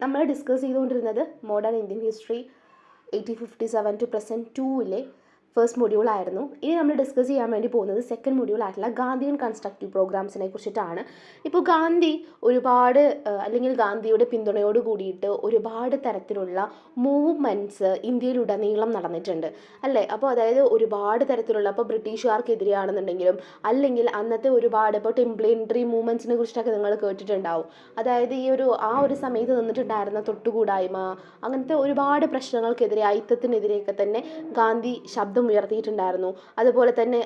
നമ്മൾ ഡിസ്കസ് ചെയ്തുകൊണ്ടിരുന്നത് modern Indian history 1857 to present 2 first മൊഡ്യൂളായിരുന്നു. ഇനി നമ്മൾ ഡിസ്കസ് ചെയ്യാൻ വേണ്ടി പോകുന്നത് സെക്കൻഡ് മൊഡ്യൂളായിട്ടുള്ള ഗാന്ധിയൻ കൺസ്ട്രക്റ്റീവ് പ്രോഗ്രാംസിനെ കുറിച്ചിട്ടാണ്. ഇപ്പോൾ ഗാന്ധി അല്ലെങ്കിൽ ഗാന്ധിയുടെ പിന്തുണയോട് കൂടിയിട്ട് ഒരുപാട് തരത്തിലുള്ള മൂവ്മെൻറ്റ്സ് ഇന്ത്യയിലുടനീളം നടന്നിട്ടുണ്ട് അല്ലേ. അപ്പോൾ അതായത് ഒരുപാട് തരത്തിലുള്ള, ഇപ്പോൾ ബ്രിട്ടീഷുകാർക്കെതിരെയാണെന്നുണ്ടെങ്കിലും അല്ലെങ്കിൽ അന്നത്തെ ഒരുപാട് ഇപ്പോൾ ടെംപ്ലേറ്ററി മൂവ്മെൻറ്റ്സിനെ കുറിച്ചിട്ടൊക്കെ നിങ്ങൾ കേട്ടിട്ടുണ്ടാവും. അതായത് ആ ഒരു സമയത്ത് നിന്നിട്ടുണ്ടായിരുന്ന തൊട്ടുകൂടായ്മ, അങ്ങനത്തെ ഒരുപാട് പ്രശ്നങ്ങൾക്കെതിരെ, അയിത്തത്തിനെതിരെയൊക്കെ തന്നെ ഗാന്ധി ശബ്ദം ഉയർത്തിയിട്ടുണ്ടായിരുന്നു. അതുപോലെ തന്നെ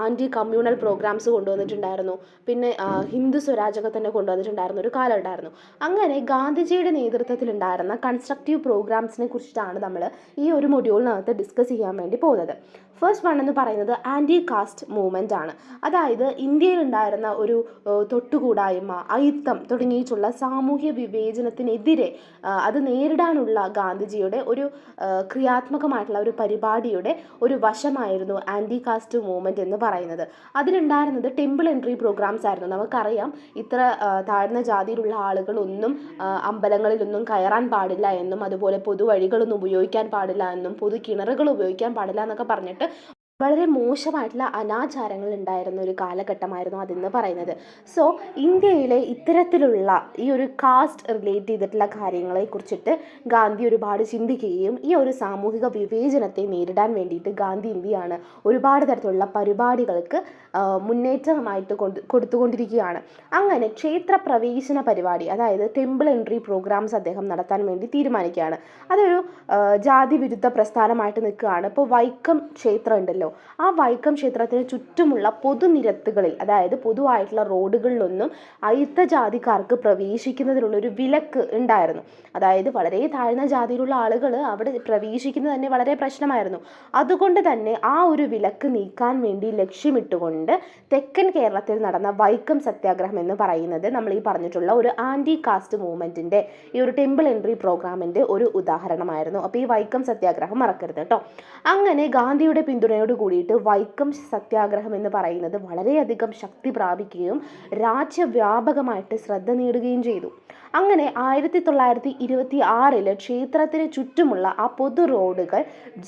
ആൻറ്റി കമ്മ്യൂണൽ പ്രോഗ്രാംസ് കൊണ്ടുവന്നിട്ടുണ്ടായിരുന്നു. പിന്നെ ഹിന്ദു സ്വരാജൊക്കെ തന്നെ കൊണ്ടുവന്നിട്ടുണ്ടായിരുന്ന ഒരു കാലം ഉണ്ടായിരുന്നു. അങ്ങനെ ഗാന്ധിജിയുടെ നേതൃത്വത്തിലുണ്ടായിരുന്ന കൺസ്ട്രക്റ്റീവ് പ്രോഗ്രാംസിനെ കുറിച്ചിട്ടാണ് നമ്മൾ ഈ ഒരു മൊഡ്യൂളിനകത്ത് ഡിസ്കസ് ചെയ്യാൻ വേണ്ടി പോകുന്നത്. ഫസ്റ്റ് വൺ എന്ന് പറയുന്നത് ആൻറ്റി കാസ്റ്റ് മൂവ്മെൻ്റ് ആണ്. അതായത് ഇന്ത്യയിലുണ്ടായിരുന്ന ഒരു തൊട്ടുകൂടായ്മ, അയിത്തം തുടങ്ങിയിട്ടുള്ള സാമൂഹ്യ വിവേചനത്തിനെതിരെ അത് നേരിടാനുള്ള ഗാന്ധിജിയുടെ ഒരു ക്രിയാത്മകമായിട്ടുള്ള ഒരു പരിപാടിയുടെ ഒരു വശമായിരുന്നു ആൻറ്റി കാസ്റ്റ് മൂവ്മെൻറ്റ് എന്ന് പറയുന്നത്. അതിലുണ്ടായിരുന്നത് ടെമ്പിൾ എൻട്രി പ്രോഗ്രാംസ് ആയിരുന്നു. നമുക്കറിയാം, ഇത്ര താഴ്ന്ന ജാതിയിലുള്ള ആളുകളൊന്നും അമ്പലങ്ങളിലൊന്നും കയറാൻ പാടില്ല എന്നും, അതുപോലെ പൊതുവഴികളൊന്നും ഉപയോഗിക്കാൻ പാടില്ല എന്നും, പൊതു കിണറുകൾ ഉപയോഗിക്കാൻ പാടില്ല എന്നൊക്കെ പറഞ്ഞിട്ട് വളരെ മോശമായിട്ടുള്ള അനാചാരങ്ങൾ ഉണ്ടായിരുന്ന ഒരു കാലഘട്ടമായിരുന്നു അതെന്ന് പറയുന്നത്. സോ ഇന്ത്യയിലെ ഇത്തരത്തിലുള്ള ഈ ഒരു കാസ്റ്റ് റിലേറ്റ് ചെയ്തിട്ടുള്ള കാര്യങ്ങളെ കുറിച്ചിട്ട് ഗാന്ധി ഒരുപാട് ചിന്തിക്കുകയും ഈ ഒരു സാമൂഹിക വിവേചനത്തെ നേരിടാൻ വേണ്ടിയിട്ട് ഗാന്ധി എന്തിയാണ് ഒരുപാട് തരത്തിലുള്ള പരിപാടികൾക്ക് മുന്നേറ്റമായിട്ട് കൊടുത്തുകൊണ്ടിരിക്കുകയാണ്. അങ്ങനെ ക്ഷേത്ര പ്രവേശന പരിപാടി, അതായത് ടെമ്പിൾ എൻട്രി പ്രോഗ്രാംസ് അദ്ദേഹം നടത്താൻ വേണ്ടി തീരുമാനിക്കുകയാണ്. അതൊരു ജാതി വിരുദ്ധ പ്രസ്ഥാനമായിട്ട് നിൽക്കുകയാണ്. ഇപ്പോൾ വൈക്കം ക്ഷേത്രം ഉണ്ടല്ലോ, ആ വൈക്കം ക്ഷേത്രത്തിന് ചുറ്റുമുള്ള പൊതുനിരത്തുകളിൽ, അതായത് പൊതുവായിട്ടുള്ള റോഡുകളിലൊന്നും അയിത്ത ജാതിക്കാർക്ക് പ്രവേശിക്കുന്നതിനുള്ളൊരു വിലക്ക് ഉണ്ടായിരുന്നു. അതായത് വളരെ താഴ്ന്ന ജാതിയിലുള്ള ആളുകൾ അവിടെ പ്രവേശിക്കുന്നത് തന്നെ വളരെ പ്രശ്നമായിരുന്നു. അതുകൊണ്ട് തന്നെ ആ ഒരു വിലക്ക് നീക്കാൻ വേണ്ടി ലക്ഷ്യമിട്ടുകൊണ്ട് തെക്കൻ കേരളത്തിൽ നടന്ന വൈക്കം സത്യാഗ്രഹം എന്ന് പറയുന്നത് നമ്മൾ ഈ പറഞ്ഞിട്ടുള്ള ഒരു ആൻറ്റി കാസ്റ്റ് മൂവ്മെൻറ്റിൻ്റെ ഈ ഒരു ടെമ്പിൾ എൻട്രി പ്രോഗ്രാമിൻ്റെ ഒരു ഉദാഹരണമായിരുന്നു. അപ്പോൾ ഈ വൈക്കം സത്യാഗ്രഹം മറക്കരുത് കേട്ടോ. അങ്ങനെ ഗാന്ധിയുടെ പിന്തുണയോട് കൂടിയിട്ട് വൈക്കം സത്യാഗ്രഹം എന്ന് പറയുന്നത് വളരെയധികം ശക്തി പ്രാപിക്കുകയും രാജ്യവ്യാപകമായിട്ട് ശ്രദ്ധ നേടുകയും ചെയ്തു. അങ്ങനെ 1926 ക്ഷേത്രത്തിന് ചുറ്റുമുള്ള ആ പൊതു റോഡുകൾ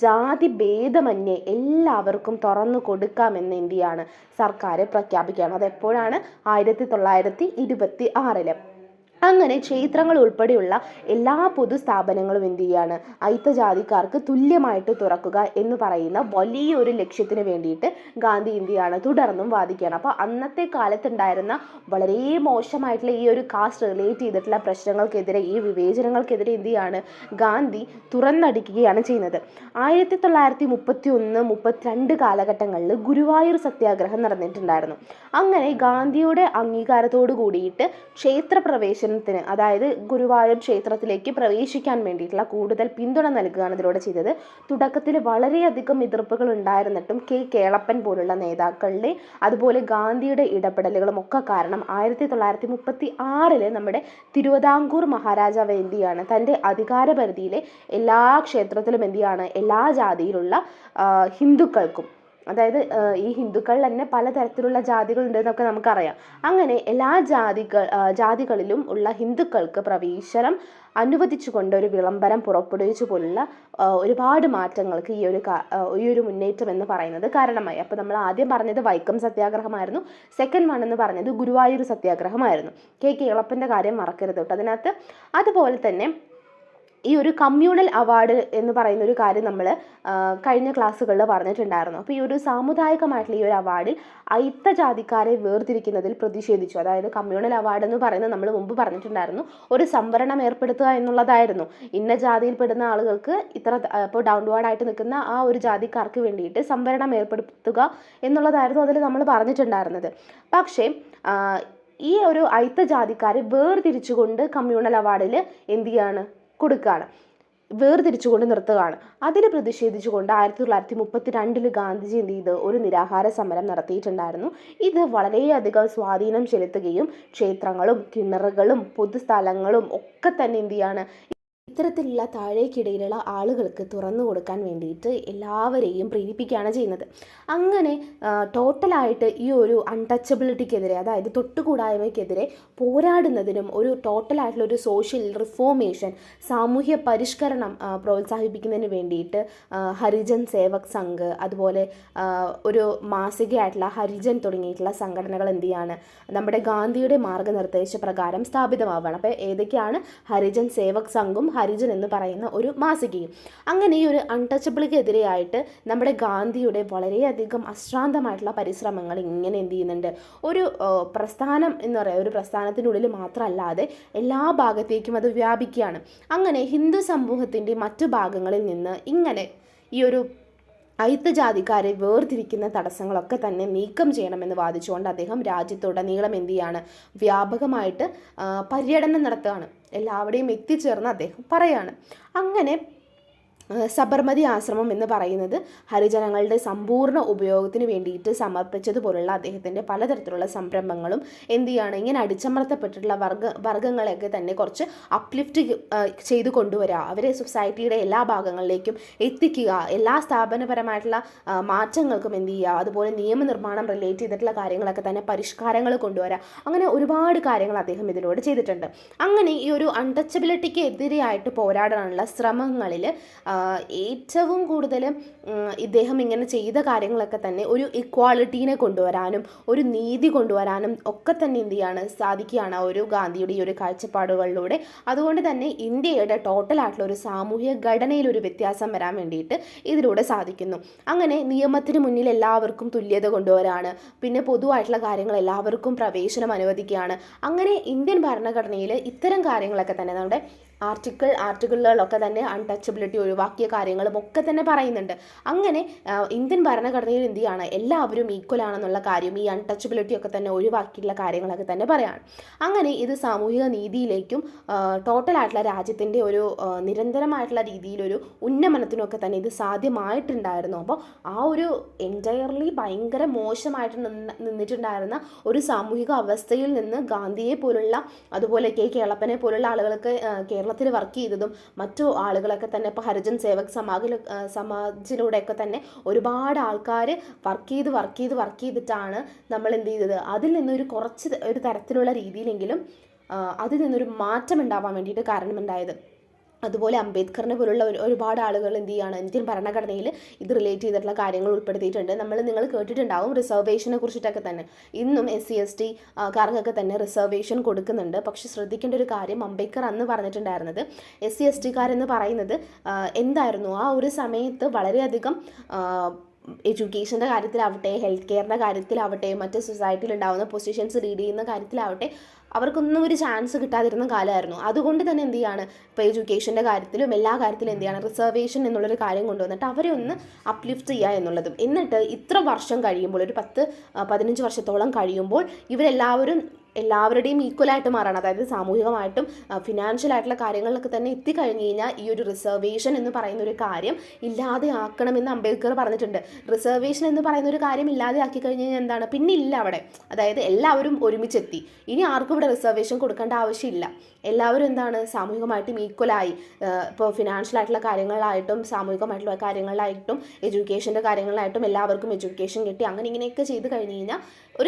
ജാതി ഭേദമന്യേ എല്ലാവർക്കും തുറന്നു കൊടുക്കാമെന്ന് ഇന്ത്യയാണ് സർക്കാർ പ്രഖ്യാപിക്കുകയാണ്. അതെപ്പോഴാണ്? 1926. അങ്ങനെ ക്ഷേത്രങ്ങൾ ഉൾപ്പെടെയുള്ള എല്ലാ പൊതുസ്ഥാപനങ്ങളും എന്ത് ചെയ്യാണ്? അയിത്തജാതിക്കാർക്ക് തുല്യമായിട്ട് തുറക്കുക എന്ന് പറയുന്ന വലിയൊരു ലക്ഷ്യത്തിന് വേണ്ടിയിട്ട് ഗാന്ധി ഇന്ത്യയാണ് തുടർന്നും വാദിക്കുകയാണ്. അപ്പോൾ അന്നത്തെ കാലത്തുണ്ടായിരുന്ന വളരെ മോശമായിട്ടുള്ള ഈ ഒരു കാസ്റ്റ് റിലേറ്റ് ചെയ്തിട്ടുള്ള പ്രശ്നങ്ങൾക്കെതിരെ, ഈ വിവേചനങ്ങൾക്കെതിരെ എന്ത് ചെയ്യാണ്? ഗാന്ധി തുറന്നടിക്കുകയാണ് ചെയ്യുന്നത്. 1931-32 കാലഘട്ടങ്ങളിൽ ഗുരുവായൂർ സത്യാഗ്രഹം നടന്നിട്ടുണ്ടായിരുന്നു. അങ്ങനെ ഗാന്ധിയുടെ അംഗീകാരത്തോടു കൂടിയിട്ട് ക്ഷേത്രപ്രവേശനത്തിന്, അതായത് ഗുരുവായൂർ ക്ഷേത്രത്തിലേക്ക് പ്രവേശിക്കാൻ വേണ്ടിയിട്ടുള്ള കൂടുതൽ പിന്തുണ നൽകുകയാണ് ഇതിലൂടെ ചെയ്തത്. തുടക്കത്തിൽ വളരെയധികം എതിർപ്പുകൾ ഉണ്ടായിരുന്നിട്ടും കേളപ്പൻ പോലുള്ള നേതാക്കളുടെ, അതുപോലെ ഗാന്ധിയുടെ ഇടപെടലുകളും ഒക്കെ കാരണം 1936 നമ്മുടെ തിരുവിതാംകൂർ മഹാരാജാവ് എന്ത് ചെയ്യാണ്? തൻ്റെ അധികാരപരിധിയിലെ എല്ലാ ക്ഷേത്രത്തിലും എന്ത് ചെയ്യാണ്? എല്ലാ ജാതിയിലുള്ള ഹിന്ദുക്കൾക്കും, അതായത് ഈ ഹിന്ദുക്കളിൽ തന്നെ പലതരത്തിലുള്ള ജാതികളുണ്ട് എന്നൊക്കെ നമുക്കറിയാം. അങ്ങനെ എല്ലാ ജാതികളിലും ഉള്ള ഹിന്ദുക്കൾക്ക് പ്രവേശനം അനുവദിച്ചുകൊണ്ട് ഒരു വിളംബരം പുറപ്പെടുവിച്ചു പോലുള്ള ഒരുപാട് മാറ്റങ്ങൾക്ക് ഈ ഒരു മുന്നേറ്റം എന്ന് പറയുന്നത് കാരണമായി. അപ്പോൾ നമ്മൾ ആദ്യം പറഞ്ഞത് വൈക്കം സത്യാഗ്രഹമായിരുന്നു. സെക്കൻഡ് വൺ എന്ന് പറഞ്ഞത് ഗുരുവായൂർ സത്യാഗ്രഹമായിരുന്നു. കേളപ്പൻ്റെ കാര്യം മറക്കരുത് കേട്ടോ അതിനകത്ത്. അതുപോലെ തന്നെ ഈ ഒരു കമ്മ്യൂണൽ അവാർഡ് എന്ന് പറയുന്ന ഒരു കാര്യം നമ്മൾ കഴിഞ്ഞ ക്ലാസ്സുകളിൽ പറഞ്ഞിട്ടുണ്ടായിരുന്നു. അപ്പോൾ ഈ ഒരു സാമുദായികമായിട്ടുള്ള ഈ ഒരു അവാർഡിൽ അയിത്ത ജാതിക്കാരെ വേർതിരിക്കുന്നതിൽ പ്രതിഷേധിച്ചു. അതായത് കമ്മ്യൂണൽ അവാർഡ് എന്ന് പറയുന്നത് നമ്മൾ മുമ്പ് പറഞ്ഞിട്ടുണ്ടായിരുന്നു, ഒരു സംവരണം ഏർപ്പെടുത്തുക എന്നുള്ളതായിരുന്നു. ഇന്ന ജാതിയിൽപ്പെടുന്ന ആളുകൾക്ക് ഇപ്പോൾ ഡൗൺവേർഡായിട്ട് നിൽക്കുന്ന ആ ഒരു ജാതിക്കാർക്ക് വേണ്ടിയിട്ട് സംവരണം ഏർപ്പെടുത്തുക എന്നുള്ളതായിരുന്നു അതിൽ നമ്മൾ പറഞ്ഞിട്ടുണ്ടായിരുന്നത്. പക്ഷേ ഈ ഒരു അയിത്ത ജാതിക്കാരെ വേർതിരിച്ചുകൊണ്ട് കമ്മ്യൂണൽ അവാർഡിൽ എന്ത് ചെയ്യാണ്? കൊടുക്കുകയാണ്, വേർതിരിച്ചുകൊണ്ട് നിർത്തുകയാണ്. അതിൽ പ്രതിഷേധിച്ചുകൊണ്ട് 1932 ഗാന്ധിജി എന്ത് ചെയ്ത്? ഒരു നിരാഹാര സമരം നടത്തിയിട്ടുണ്ടായിരുന്നു. ഇത് വളരെയധികം സ്വാധീനം ചെലുത്തുകയും ക്ഷേത്രങ്ങളും കിണറുകളും പൊതുസ്ഥലങ്ങളും ഒക്കെ തന്നെ എന്ത് ചെയ്യാണ്? ഇത്തരത്തിലുള്ള താഴേക്കിടയിലുള്ള ആളുകൾക്ക് തുറന്നു കൊടുക്കാൻ വേണ്ടിയിട്ട് എല്ലാവരെയും പ്രേരിപ്പിക്കുകയാണ് ചെയ്യുന്നത്. അങ്ങനെ ടോട്ടലായിട്ട് ഈ ഒരു അൺടച്ചബിലിറ്റിക്കെതിരെ, അതായത് തൊട്ടുകൂടായ്മയ്ക്കെതിരെ പോരാടുന്നതിനും ഒരു ടോട്ടലായിട്ടുള്ള ഒരു സോഷ്യൽ റിഫോർമേഷൻ, സാമൂഹ്യ പരിഷ്കരണം പ്രോത്സാഹിപ്പിക്കുന്നതിന് വേണ്ടിയിട്ട് ഹരിജൻ സേവക് സംഘ്, അതുപോലെ ഒരു മാസികയായിട്ടുള്ള ഹരിജൻ തുടങ്ങിയിട്ടുള്ള സംഘടനകൾ എന്ത് ചെയ്യാണ്, നമ്മുടെ ഗാന്ധിയുടെ മാർഗ്ഗനിർദ്ദേശ പ്രകാരം സ്ഥാപിതമാവുകയാണ്. അപ്പോൾ ഏതൊക്കെയാണ്? ഹരിജൻ സേവക് സംഘും ഹരിജൻ എന്ന് പറയുന്ന ഒരു മാസികയും. അങ്ങനെ ഈ ഒരു അൺടച്ചബിളിക്കെതിരെയായിട്ട് നമ്മുടെ ഗാന്ധിയുടെ വളരെയധികം അശ്രാന്തമായിട്ടുള്ള പരിശ്രമങ്ങൾ ഇങ്ങനെ എന്ത് ചെയ്യുന്നുണ്ട്, ഒരു പ്രസ്ഥാനം എന്ന് പറയുക, ഒരു പ്രസ്ഥാനത്തിനുള്ളിൽ മാത്രമല്ലാതെ എല്ലാ ഭാഗത്തേക്കും അത് വ്യാപിക്കുകയാണ്. അങ്ങനെ ഹിന്ദു സമൂഹത്തിൻ്റെ മറ്റു ഭാഗങ്ങളിൽ നിന്ന് ഇങ്ങനെ ഈ ഒരു അയിത്തജാതിക്കാരെ വേർതിരിക്കുന്ന തടസ്സങ്ങളൊക്കെ തന്നെ നീക്കം ചെയ്യണമെന്ന് വാദിച്ചുകൊണ്ട് അദ്ദേഹം രാജ്യത്തുടനീളം എന്ത് ചെയ്യാണ്, വ്യാപകമായിട്ട് പര്യടനം നടത്തുകയാണ്. എല്ലാവരുടെയും എത്തിച്ചേർന്ന് അദ്ദേഹം പറയാണ്. അങ്ങനെ സബർമതി ആശ്രമം എന്ന് പറയുന്നത് ഹരിജനങ്ങളുടെ സമ്പൂർണ്ണ ഉപയോഗത്തിന് വേണ്ടിയിട്ട് സമർപ്പിച്ചതുപോലുള്ള അദ്ദേഹത്തിൻ്റെ പലതരത്തിലുള്ള സംരംഭങ്ങളും എന്ത് ചെയ്യുകയാണ്, ഇങ്ങനെ അടിച്ചമർത്തപ്പെട്ടിട്ടുള്ള വർഗ്ഗങ്ങളെയൊക്കെ തന്നെ കുറച്ച് അപ്ലിഫ്റ്റ് ചെയ്ത് കൊണ്ടുവരിക, അവരെ സൊസൈറ്റിയുടെ എല്ലാ ഭാഗങ്ങളിലേക്കും എത്തിക്കുക, എല്ലാ സ്ഥാപനപരമായിട്ടുള്ള മാറ്റങ്ങൾക്കും എന്ത് ചെയ്യുക, അതുപോലെ നിയമനിർമ്മാണം റിലേറ്റ് ചെയ്തിട്ടുള്ള കാര്യങ്ങളൊക്കെ തന്നെ പരിഷ്കാരങ്ങൾ കൊണ്ടുവരിക, അങ്ങനെ ഒരുപാട് കാര്യങ്ങൾ അദ്ദേഹം ഇതിലൂടെ ചെയ്തിട്ടുണ്ട്. അങ്ങനെ ഈ ഒരു അൺടച്ചബിലിറ്റിക്ക് എതിരെയായിട്ട് പോരാടാനുള്ള ശ്രമങ്ങളിൽ ഏറ്റവും കൂടുതൽ ഇദ്ദേഹം ഇങ്ങനെ ചെയ്ത കാര്യങ്ങളൊക്കെ തന്നെ ഒരു ഇക്വാളിറ്റീനെ കൊണ്ടുവരാനും ഒരു നീതി കൊണ്ടുവരാനും ഒക്കെ തന്നെ എന്ത് ചെയ്യാണ്, സാധിക്കുകയാണ് ഒരു ഗാന്ധിയുടെ ഈ ഒരു കാഴ്ചപ്പാടുകളിലൂടെ. അതുകൊണ്ട് തന്നെ ഇന്ത്യയുടെ ടോട്ടലായിട്ടുള്ള ഒരു സാമൂഹിക ഘടനയിലൊരു വ്യത്യാസം വരാൻ വേണ്ടിയിട്ട് ഇതിലൂടെ സാധിക്കുന്നു. അങ്ങനെ നിയമത്തിന് മുന്നിൽ എല്ലാവർക്കും തുല്യത കൊണ്ടുവരാണ്, പിന്നെ പൊതുവായിട്ടുള്ള കാര്യങ്ങൾ എല്ലാവർക്കും പ്രവേശനം അനുവദിക്കുകയാണ്. അങ്ങനെ ഇന്ത്യൻ ഭരണഘടനയിൽ ഇത്തരം കാര്യങ്ങളൊക്കെ തന്നെ നമ്മുടെ ആർട്ടിക്കിളുകളൊക്കെ തന്നെ അൺടച്ചബിലിറ്റി ഒഴിവാക്കിയ കാര്യങ്ങളും ഒക്കെ തന്നെ പറയുന്നുണ്ട്. അങ്ങനെ ഇന്ത്യൻ ഭരണഘടനയിൽ എന്ത് ചെയ്യാണ്, എല്ലാവരും ഈക്വൽ ആണെന്നുള്ള കാര്യം, ഈ അൺടച്ചബിലിറ്റി ഒക്കെ തന്നെ ഒഴിവാക്കിയിട്ടുള്ള കാര്യങ്ങളൊക്കെ തന്നെ പറയാണ്. അങ്ങനെ ഇത് സാമൂഹിക നീതിയിലേക്കും ടോട്ടലായിട്ടുള്ള രാജ്യത്തിൻ്റെ ഒരു നിരന്തരമായിട്ടുള്ള രീതിയിലൊരു ഉന്നമനത്തിനൊക്കെ തന്നെ ഇത് സാധ്യമായിട്ടുണ്ടായിരുന്നു. അപ്പോൾ ആ ഒരു എൻറ്റയർലി ഭയങ്കര മോശമായിട്ട് നിന്നിട്ടുണ്ടായിരുന്ന ഒരു സാമൂഹിക അവസ്ഥയിൽ നിന്ന് ഗാന്ധിയെ പോലുള്ള, അതുപോലെ കേളപ്പനെ പോലുള്ള ആളുകൾക്ക് കേരളത്തിൽ വർക്ക് ചെയ്തതും മറ്റു ആളുകളൊക്കെ തന്നെ ഇപ്പോൾ ഹരിജൻ സേവക് സമാജിലൂടെയൊക്കെ തന്നെ ഒരുപാട് ആൾക്കാർ വർക്ക് ചെയ്തിട്ടാണ് നമ്മൾ എന്ത് ചെയ്തത്, അതിൽ നിന്നൊരു കുറച്ച് ഒരു തരത്തിലുള്ള രീതിയിലെങ്കിലും അതിൽ നിന്നൊരു മാറ്റം ഉണ്ടാവാൻ വേണ്ടിയിട്ട് കാരണമുണ്ടായത്. അതുപോലെ അംബേദ്കറിനെ പോലുള്ള ഒരുപാട് ആളുകൾ എന്ത് ചെയ്യുകയാണ്, ഇന്ത്യൻ ഭരണഘടനയിൽ ഇത് റിലേറ്റ് ചെയ്തിട്ടുള്ള കാര്യങ്ങൾ ഉൾപ്പെടുത്തിയിട്ടുണ്ട്. നിങ്ങൾ കേട്ടിട്ടുണ്ടാവും റിസർവേഷനെ കുറിച്ചിട്ടൊക്കെ തന്നെ. ഇന്നും SC/ST കാർക്കൊക്കെ തന്നെ റിസർവേഷൻ കൊടുക്കുന്നുണ്ട്. പക്ഷെ ശ്രദ്ധിക്കേണ്ട ഒരു കാര്യം, അംബേദ്കർ അന്ന് പറഞ്ഞിട്ടുണ്ടായിരുന്നത് SC/ST കാരെന്ന് പറയുന്നത് എന്തായിരുന്നു, ആ ഒരു സമയത്ത് വളരെയധികം എഡ്യൂക്കേഷൻ്റെ കാര്യത്തിലാവട്ടെ, ഹെൽത്ത് കെയറിൻ്റെ കാര്യത്തിലാവട്ടെ, മറ്റ് സൊസൈറ്റിയിൽ ഉണ്ടാകുന്ന പൊസിഷൻസ് ലീഡ് ചെയ്യുന്ന കാര്യത്തിലാവട്ടെ, അവർക്കൊന്നും ഒരു ചാൻസ് കിട്ടാതിരുന്ന കാലമായിരുന്നു. അതുകൊണ്ട് തന്നെ എന്ത് ചെയ്യാണ്, ഇപ്പോൾ എഡ്യൂക്കേഷൻ്റെ കാര്യത്തിലും എല്ലാ കാര്യത്തിലും എന്ത് ചെയ്യാണ്, റിസർവേഷൻ എന്നുള്ളൊരു കാര്യം കൊണ്ടുവന്നിട്ട് അവരെ ഒന്ന് അപ്ലിഫ്റ്റ് ചെയ്യുക എന്നുള്ളതും. എന്നിട്ട് ഇത്ര വർഷം കഴിയുമ്പോൾ, ഒരു 10-15 വർഷത്തോളം കഴിയുമ്പോൾ എല്ലാവരുടെയും ഈക്വലായിട്ട് മാറണം. അതായത് സാമൂഹികമായിട്ടും ഫിനാൻഷ്യലായിട്ടുള്ള കാര്യങ്ങളിലൊക്കെ തന്നെ എത്തിക്കഴിഞ്ഞ് കഴിഞ്ഞാൽ ഈ ഒരു റിസർവേഷൻ എന്ന് പറയുന്ന ഒരു കാര്യം ഇല്ലാതെ ആക്കണമെന്ന് അംബേദ്കർ പറഞ്ഞിട്ടുണ്ട്. റിസർവേഷൻ എന്ന് പറയുന്ന ഒരു കാര്യം ഇല്ലാതെ ആക്കി കഴിഞ്ഞ് കഴിഞ്ഞാൽ എന്താണ്, പിന്നെ ഇല്ല അവിടെ. അതായത് എല്ലാവരും ഒരുമിച്ചെത്തി, ഇനി ആർക്കും ഇവിടെ റിസർവേഷൻ കൊടുക്കേണ്ട ആവശ്യമില്ല. എല്ലാവരും എന്താണ്, സാമൂഹികമായിട്ടും ഈക്വലായി, ഇപ്പോൾ ഫിനാൻഷ്യലായിട്ടുള്ള കാര്യങ്ങളിലായിട്ടും സാമൂഹികമായിട്ടുള്ള കാര്യങ്ങളിലായിട്ടും എഡ്യൂക്കേഷൻ്റെ കാര്യങ്ങളിലായിട്ടും എല്ലാവർക്കും എഡ്യൂക്കേഷൻ കിട്ടി. അങ്ങനെ ഇങ്ങനെയൊക്കെ ചെയ്ത് കഴിഞ്ഞ് കഴിഞ്ഞാൽ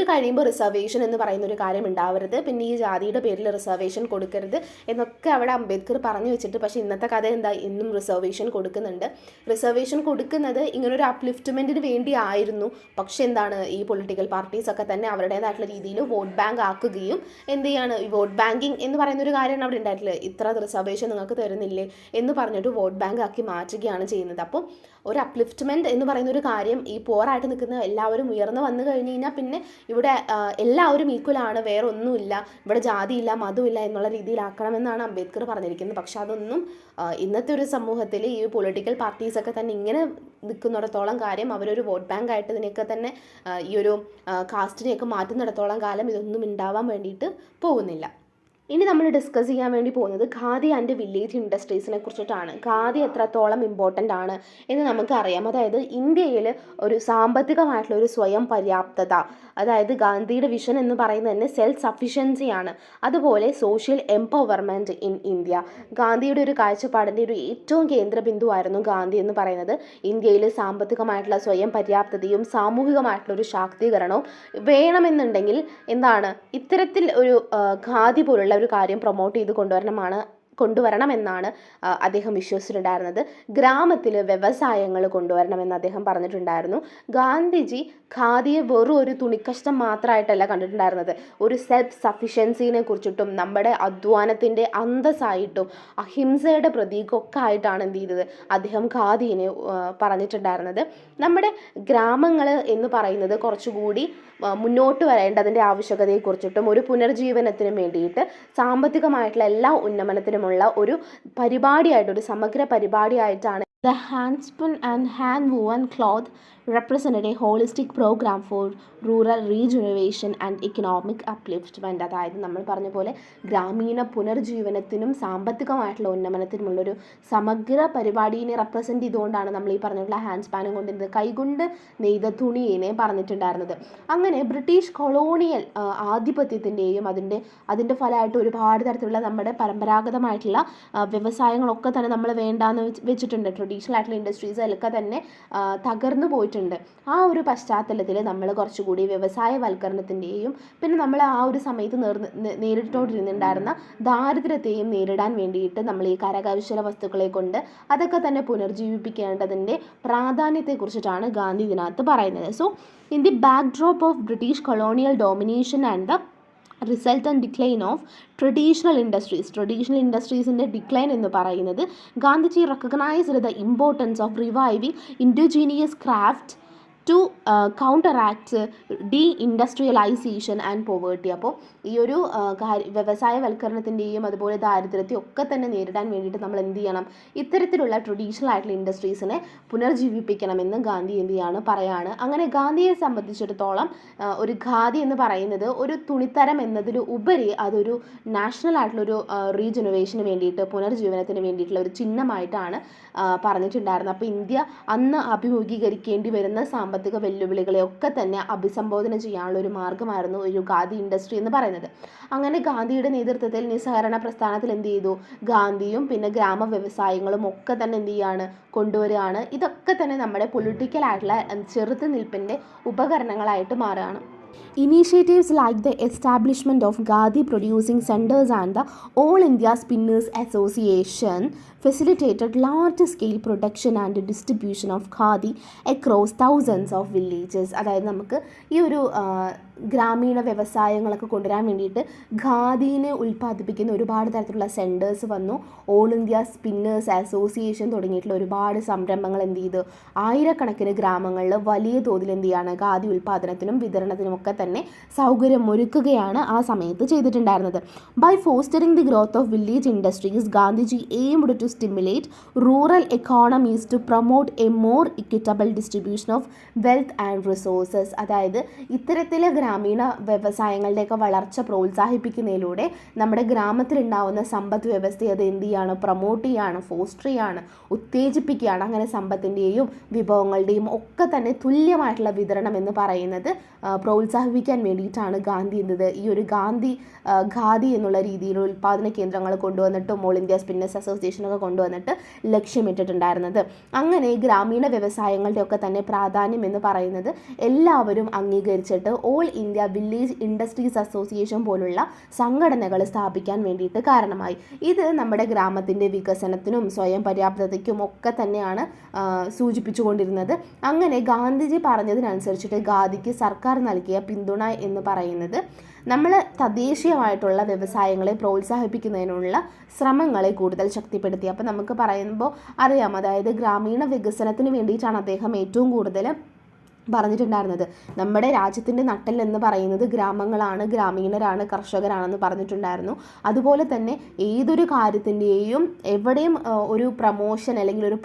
കഴിയുമ്പോൾ റിസർവേഷൻ എന്ന് പറയുന്ന ഒരു കാര്യം ഉണ്ടാവരുത്, പിന്നെ ഈ ജാതിയുടെ പേരിൽ റിസർവേഷൻ കൊടുക്കരുത് എന്നൊക്കെ അവിടെ അംബേദ്കർ പറഞ്ഞു വെച്ചിട്ട്, പക്ഷേ ഇന്നത്തെ കഥ എന്താ, ഇന്നും റിസർവേഷൻ കൊടുക്കുന്നുണ്ട്. റിസർവേഷൻ കൊടുക്കുന്നത് ഇങ്ങനൊരു അപ്ലിഫ്റ്റ്മെൻറ്റിന് വേണ്ടി ആയിരുന്നു. പക്ഷെ എന്താണ്, ഈ പൊളിറ്റിക്കൽ പാർട്ടീസൊക്കെ തന്നെ അവരുടേതായിട്ടുള്ള രീതിയിൽ വോട്ട് ബാങ്ക് ആക്കുകയും എന്ത് ചെയ്യാണ്, ഈ വോട്ട് ബാങ്കിങ് എന്ന് പറയുന്നൊരു കാര്യമാണ് അവിടെ ഉണ്ടായിട്ടില്ല. ഇത്ര റിസർവേഷൻ നിങ്ങൾക്ക് തരുന്നില്ലേ എന്ന് പറഞ്ഞിട്ട് വോട്ട് ബാങ്ക് ആക്കി മാറ്റുകയാണ് ചെയ്യുന്നത്. അപ്പോൾ ഒരു അപ്ലിഫ്റ്റ്മെൻറ്റ് എന്ന് പറയുന്നൊരു കാര്യം, ഈ പോറായിട്ട് നിൽക്കുന്ന എല്ലാവരും ഉയർന്നു വന്നു കഴിഞ്ഞ് കഴിഞ്ഞാൽ പിന്നെ ഇവിടെ എല്ലാവരും ഈക്വലാണ്, വേറെ ഒന്നുമില്ല, ഇവിടെ ജാതിയില്ല മതമില്ല എന്നുള്ള രീതിയിലാക്കണമെന്നാണ് അംബേദ്കർ പറഞ്ഞിരിക്കുന്നത്. പക്ഷെ അതൊന്നും ഇന്നത്തെ ഒരു സമൂഹത്തിൽ ഈ പൊളിറ്റിക്കൽ പാർട്ടീസൊക്കെ തന്നെ ഇങ്ങനെ നിൽക്കുന്നിടത്തോളം കാര്യം, അവരൊരു വോട്ട് ബാങ്ക് ആയിട്ട് ഇതിനെയൊക്കെ തന്നെ ഈ ഒരു കാസ്റ്റിനെയൊക്കെ മാറ്റുന്നിടത്തോളം കാലം ഇതൊന്നും ഉണ്ടാവാൻ വേണ്ടിയിട്ട് പോകുന്നില്ല. ഇനി നമ്മൾ ഡിസ്കസ് ചെയ്യാൻ വേണ്ടി പോകുന്നത് ഖാദി ആൻഡ് വില്ലേജ് ഇൻഡസ്ട്രീസിനെ കുറിച്ചിട്ടാണ്. ഖാദി എത്രത്തോളം ഇമ്പോർട്ടൻ്റ് ആണ് എന്ന് നമുക്കറിയാം. അതായത് ഇന്ത്യയിൽ ഒരു സാമ്പത്തികമായിട്ടുള്ള ഒരു സ്വയം പര്യാപ്തത, അതായത് ഗാന്ധിയുടെ വിഷൻ എന്ന് പറയുന്നത് തന്നെ സെൽഫ് സഫിഷ്യൻസിയാണ്. അതുപോലെ സോഷ്യൽ എംപവർമെൻറ്റ് ഇൻ ഇന്ത്യ. ഗാന്ധിയുടെ ഒരു കാഴ്ചപ്പാടിൻ്റെ ഒരു ഏറ്റവും കേന്ദ്ര ബിന്ദുവായിരുന്നു ഗാന്ധി എന്ന് പറയുന്നത്. ഇന്ത്യയിൽ സാമ്പത്തികമായിട്ടുള്ള സ്വയം പര്യാപ്തതയും സാമൂഹികമായിട്ടുള്ള ഒരു ശാക്തീകരണവും വേണമെന്നുണ്ടെങ്കിൽ എന്താണ് ഇത്തരത്തിൽ ഒരു ഖാദി പോലുള്ള ഒരു കാര്യം പ്രൊമോട്ട് ചെയ്ത് കൊണ്ടുവരണമെന്നാണ് അദ്ദേഹം വിശ്വസിച്ചിട്ടുണ്ടായിരുന്നത്. ഗ്രാമത്തിൽ വ്യവസായങ്ങൾ കൊണ്ടുവരണമെന്ന് അദ്ദേഹം പറഞ്ഞിട്ടുണ്ടായിരുന്നു. ഗാന്ധിജി ഖാദിയെ വെറും ഒരു തുണിക്കഷ്ടം മാത്രമായിട്ടല്ല കണ്ടിട്ടുണ്ടായിരുന്നത്. ഒരു സെൽഫ് സഫിഷ്യൻസിനെ കുറിച്ചിട്ടും നമ്മുടെ അധ്വാനത്തിൻ്റെ അന്തസ്സായിട്ടും അഹിംസയുടെ പ്രതീകമൊക്കെ ആയിട്ടാണ് എന്ത് ചെയ്തത് അദ്ദേഹം ഖാദിനെ പറഞ്ഞിട്ടുണ്ടായിരുന്നത്. നമ്മുടെ ഗ്രാമങ്ങൾ എന്ന് പറയുന്നത് കുറച്ചുകൂടി മുന്നോട്ട് വരേണ്ടതിൻ്റെ ആവശ്യകതയെക്കുറിച്ചിട്ടും ഒരു പുനർജീവനത്തിനും വേണ്ടിയിട്ട് സാമ്പത്തികമായിട്ടുള്ള എല്ലാ ഉന്നമനത്തിനുമുള്ള ഒരു പരിപാടിയായിട്ട്, ഒരു സമഗ്ര പരിപാടിയായിട്ടാണ് The Handspun and Hand-Woven Cloth represented a holistic program for rural regeneration and economic upliftment. അതായത് നമ്മൾ പറഞ്ഞ പോലെ ഗ്രാമീണ പുനർജീവനത്തിനും സാമ്പത്തികമായിട്ടുള്ള ഉന്നമനത്തിനുമുള്ളൊരു സമഗ്ര പരിപാടിയെ റെപ്രസെൻ്റ് ചെയ്തുകൊണ്ടാണ് നമ്മൾ ഈ പറഞ്ഞിട്ടുള്ള ഹാൻഡ് സ്പാനും കൊണ്ടിരുന്നത്, കൈകൊണ്ട് നെയ്ത തുണിയെ പറഞ്ഞിട്ടുണ്ടായിരുന്നത്. അങ്ങനെ ബ്രിട്ടീഷ് കൊളോണിയൽ ആധിപത്യത്തിൻ്റെയും അതിൻ്റെ ഫലമായിട്ട് ഒരുപാട് തരത്തിലുള്ള നമ്മുടെ പരമ്പരാഗതമായിട്ടുള്ള വ്യവസായങ്ങളൊക്കെ തന്നെ നമ്മൾ വേണ്ടാന്ന് വെച്ചിട്ടുണ്ട്. ട്രഡീഷണൽ ആയിട്ടുള്ള ഇൻഡസ്ട്രീസ് ഒക്കെ തന്നെ തകർന്നു പോയിട്ടുണ്ട്. ആ ഒരു പശ്ചാത്തലത്തിൽ നമ്മൾ കുറച്ചുകൂടി വ്യവസായവൽക്കരണത്തിൻ്റെയും പിന്നെ നമ്മൾ ആ ഒരു സമയത്ത് നേരിട്ടുകൊണ്ടിരുന്നുണ്ടായിരുന്ന ദാരിദ്ര്യത്തെയും നേരിടാൻ വേണ്ടിയിട്ട് നമ്മൾ ഈ കരകൗശല വസ്തുക്കളെ കൊണ്ട് അതൊക്കെ തന്നെ പുനർജീവിപ്പിക്കേണ്ടതിൻ്റെ പ്രാധാന്യത്തെക്കുറിച്ചിട്ടാണ് ഗാന്ധി ഇതിനകത്ത് പറയുന്നത്. So in the backdrop of British colonial domination and the resultant decline of traditional ഇൻഡസ്ട്രീസിൻ്റെ ഡിക്ലൈൻ എന്ന് പറയുന്നത് Gandhiji recognised the importance of reviving indigenous craft to counteract deindustrialisation and poverty. അപ്പോൾ ഈ ഒരു വ്യവസായവൽക്കരണത്തിൻ്റെയും അതുപോലെ ദാരിദ്ര്യത്തെയും ഒക്കെ തന്നെ നേരിടാൻ വേണ്ടിയിട്ട് നമ്മൾ എന്ത് ചെയ്യണം, ഇത്തരത്തിലുള്ള ട്രഡീഷണൽ ആയിട്ടുള്ള ഇൻഡസ്ട്രീസിനെ പുനർജീവിപ്പിക്കണമെന്ന് ഗാന്ധി എന്ത് പറയാണ്. അങ്ങനെ ഗാന്ധിയെ സംബന്ധിച്ചിടത്തോളം ഒരു ഖാദി എന്ന് പറയുന്നത് ഒരു തുണിത്തരം എന്നതിൽ ഉപരി അതൊരു നാഷണൽ ആയിട്ടുള്ളൊരു റീജനറേഷന് വേണ്ടിയിട്ട്, പുനർജീവനത്തിന് വേണ്ടിയിട്ടുള്ള ഒരു ചിഹ്നമായിട്ടാണ് പറഞ്ഞിട്ടുണ്ടായിരുന്നത്. അപ്പോൾ ഇന്ത്യ അന്ന് അഭിമുഖീകരിക്കേണ്ടി വരുന്ന സാമ്പത്തിക വെല്ലുവിളികളെയൊക്കെ തന്നെ അഭിസംബോധന ചെയ്യാനുള്ള ഒരു മാർഗ്ഗമായിരുന്നു ഒരു ഖാദി ഇൻഡസ്ട്രി എന്ന് പറയുന്നത്. അങ്ങനെ ഗാന്ധിയുടെ നേതൃത്വത്തിൽ നിസ്സഹകരണ പ്രസ്ഥാനത്തിൽ എന്ത് ചെയ്തു, ഗാന്ധിയും പിന്നെ ഗ്രാമ വ്യവസായങ്ങളും ഒക്കെ തന്നെ എന്ത് ചെയ്യാണ്, കൊണ്ടുവരികയാണ്. ഇതൊക്കെ തന്നെ നമ്മുടെ പൊളിറ്റിക്കലായിട്ടുള്ള ചെറുത്തുനിൽപ്പിൻ്റെ ഉപകരണങ്ങളായിട്ട് മാറുകയാണ്. Initiatives like the establishment of Khadi producing centers and the All India Spinners Association facilitated large-scale production and distribution of Khadi across thousands of villages. അതായത് നമുക്ക് ഈ ഒരു ഗ്രാമീണ വ്യവസായങ്ങളൊക്കെ കൊണ്ടുവരാൻ വേണ്ടിയിട്ട് ഖാദീനെ ഉൽപ്പാദിപ്പിക്കുന്ന ഒരുപാട് തരത്തിലുള്ള സെൻറ്റേഴ്സ് വന്നു. ഓൾ ഇന്ത്യ സ്പിന്നേഴ്സ് അസോസിയേഷൻ തുടങ്ങിയിട്ടുള്ള ഒരുപാട് സംരംഭങ്ങൾ എന്ത് ചെയ്തു, ആയിരക്കണക്കിന് ഗ്രാമങ്ങളിൽ വലിയ തോതിൽ എന്ത് ചെയ്യാണ്, ഖാദി ഉൽപ്പാദനത്തിനും വിതരണത്തിനും ഒക്കെ തന്നെ സൗകര്യമൊരുക്കുകയാണ് ആ സമയത്ത് ചെയ്തിട്ടുണ്ടായിരുന്നത്. By fostering the growth of village industries, Gandhiji aimed to stimulate rural economies to promote a more equitable distribution of wealth and resources. അതായത് ഇത്തരത്തിൽ ഗ്രാമീണ വ്യവസായങ്ങളുടെയൊക്കെ വളർച്ച പ്രോത്സാഹിപ്പിക്കുന്നതിലൂടെ നമ്മുടെ ഗ്രാമത്തിലുണ്ടാവുന്ന സമ്പദ് വ്യവസ്ഥയെ അത് എന്ത് ചെയ്യാണ്, പ്രൊമോട്ട് ചെയ്യാണ്, ഫോസ്റ്റർ ചെയ്യാണ്, ഉത്തേജിപ്പിക്കുകയാണ്. അങ്ങനെ സമ്പത്തിൻ്റെയും വിഭവങ്ങളുടെയും ഒക്കെ തന്നെ തുല്യമായിട്ടുള്ള വിതരണം എന്ന് പറയുന്നത് പ്രോത്സാഹിപ്പിക്കാൻ വേണ്ടിയിട്ടാണ് ഗാന്ധി ഈ ഒരു ഖാദി എന്നുള്ള രീതിയിൽ ഉൽപ്പാദന കേന്ദ്രങ്ങൾ കൊണ്ടുവന്നിട്ടും ഓൾ ഇന്ത്യ സ്പിന്നേഴ്സ് അസോസിയേഷനൊക്കെ കൊണ്ടുവന്നിട്ട് ലക്ഷ്യമിട്ടിട്ടുണ്ടായിരുന്നത്. അങ്ങനെ ഗ്രാമീണ വ്യവസായങ്ങളുടെ ഒക്കെ തന്നെ പ്രാധാന്യം എന്ന് പറയുന്നത് എല്ലാവരും അംഗീകരിച്ചിട്ട് all India village industries association പോലുള്ള സംഘടനകൾ സ്ഥാപിക്കാൻ വേണ്ടിയിട്ട് കാരണമായി. ഇത് നമ്മുടെ ഗ്രാമത്തിൻ്റെ വികസനത്തിനും സ്വയം പര്യാപ്തതയ്ക്കും ഒക്കെ തന്നെയാണ് സൂചിപ്പിച്ചുകൊണ്ടിരുന്നത്. അങ്ങനെ ഗാന്ധിജി പറഞ്ഞതിനനുസരിച്ചിട്ട് ഖാദിക്ക് സർക്കാർ നൽകിയ പിന്തുണ എന്ന് പറയുന്നത് നമ്മൾ തദ്ദേശീയമായിട്ടുള്ള വ്യവസായങ്ങളെ പ്രോത്സാഹിപ്പിക്കുന്നതിനുള്ള ശ്രമങ്ങളെ കൂടുതൽ ശക്തിപ്പെടുത്തി. അപ്പോൾ നമുക്ക് പറയുമ്പോൾ അറിയാം, അതായത് ഗ്രാമീണ വികസനത്തിന് വേണ്ടിയിട്ടാണ് അദ്ദേഹം ഏറ്റവും കൂടുതൽ പറഞ്ഞിട്ടുണ്ടായിരുന്നത്. നമ്മുടെ രാജ്യത്തിൻ്റെ നട്ടെൽ എന്ന് പറയുന്നത് ഗ്രാമങ്ങളാണ്, ഗ്രാമീണരാണ്, കർഷകരാണെന്ന് പറഞ്ഞിട്ടുണ്ടായിരുന്നു. അതുപോലെ തന്നെ ഏതൊരു കാര്യത്തിൻ്റെയും എവിടെയും ഒരു പ്രമോഷൻ അല്ലെങ്കിൽ ഒരു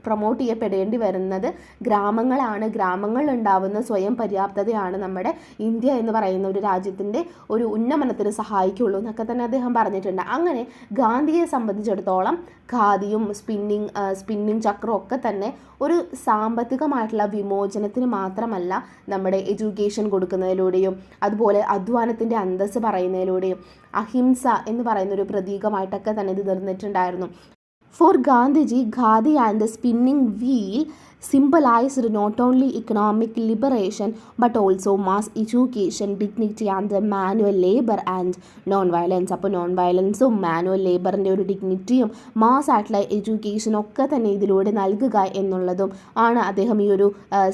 പ്രൊമോട്ട് ചെയ്യപ്പെടേണ്ടി വരുന്നത് ഗ്രാമങ്ങളാണ്. ഗ്രാമങ്ങളിലുണ്ടാവുന്ന സ്വയം പര്യാപ്തതയാണ് നമ്മുടെ ഇന്ത്യ എന്ന് പറയുന്ന ഒരു രാജ്യത്തിൻ്റെ ഒരു ഉന്നമനത്തിന് സഹായിക്കുള്ളൂ എന്നൊക്കെ തന്നെ അദ്ദേഹം പറഞ്ഞിട്ടുണ്ട്. അങ്ങനെ ഗാന്ധിയെ സംബന്ധിച്ചിടത്തോളം ഖാദിയും സ്പിന്നിങ് ചക്രവും ഒക്കെ തന്നെ ഒരു സാമ്പത്തികമായിട്ടുള്ള വിമോചനത്തിന് മാത്രമല്ല, നമ്മുടെ എഡ്യൂക്കേഷൻ കൊടുക്കുന്നതിലൂടെയും അതുപോലെ അധ്വാനത്തിൻ്റെ അന്തസ്സ് പറയുന്നതിലൂടെയും അഹിംസ എന്ന് പറയുന്ന ഒരു പ്രതീകമായിട്ടൊക്കെ തന്നെ ഇത് നിർന്നിട്ടുണ്ടായിരുന്നു. For Gandhiji, Khadi and the spinning wheel symbolized not only economic liberation but also mass education, dignity and manual labor and non-violence. അപ്പോൾ നോൺ വയലൻസും മാനുവൽ ലേബറിൻ്റെ ഒരു ഡിഗ്നിറ്റിയും മാസ് ആയിട്ടുള്ള എഡ്യൂക്കേഷനും ഒക്കെ തന്നെ ഇതിലൂടെ നൽകുക എന്നുള്ളതും ആണ് അദ്ദേഹം ഈ ഒരു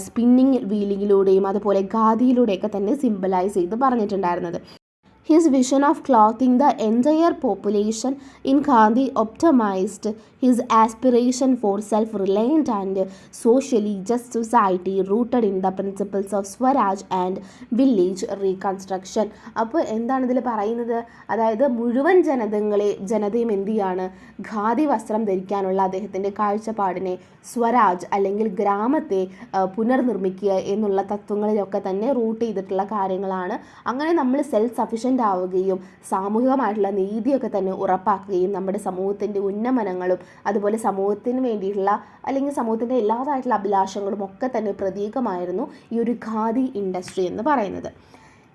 സ്പിന്നിങ് വീലിങ്ങിലൂടെയും അതുപോലെ ഖാദിയിലൂടെയൊക്കെ തന്നെ സിംബലൈസ് ചെയ്ത് പറഞ്ഞിട്ടുണ്ടായിരുന്നത്. His vision of clothing the entire population in Gandhi optimized his aspiration for self-reliant and socially just society rooted in the principles of Swaraj and village reconstruction. അപ്പോൾ എന്താണ് ഇതിൽ പറയുന്നത്? അതായത് മുഴുവൻ ജനതയും എന്ത് ചെയ്യാണ്? ഖാദി വസ്ത്രം ധരിക്കാനുള്ള അദ്ദേഹത്തിൻ്റെ കാഴ്ചപ്പാടിനെ സ്വരാജ് അല്ലെങ്കിൽ ഗ്രാമത്തെ പുനർനിർമ്മിക്കുക എന്നുള്ള തത്വങ്ങളിലൊക്കെ തന്നെ റൂട്ട് ചെയ്തിട്ടുള്ള കാര്യങ്ങളാണ്. അങ്ങനെ നമ്മൾ സെൽഫ് സഫിഷ്യൻ്റ് ആവുകയും സാമൂഹികമായിട്ടുള്ള നീതിയൊക്കെ തന്നെ ഉറപ്പാക്കുകയും നമ്മുടെ സമൂഹത്തിൻ്റെ ഉന്നമനങ്ങളും അതുപോലെ സമൂഹത്തിന് വേണ്ടിയിട്ടുള്ള അല്ലെങ്കിൽ സമൂഹത്തിൻ്റെ എല്ലാതായിട്ടുള്ള അഭിലാഷങ്ങളും ഒക്കെ തന്നെ പ്രതീകമായിരുന്നു ഈ ഒരു ഖാദി ഇൻഡസ്ട്രി എന്ന് പറയുന്നത്.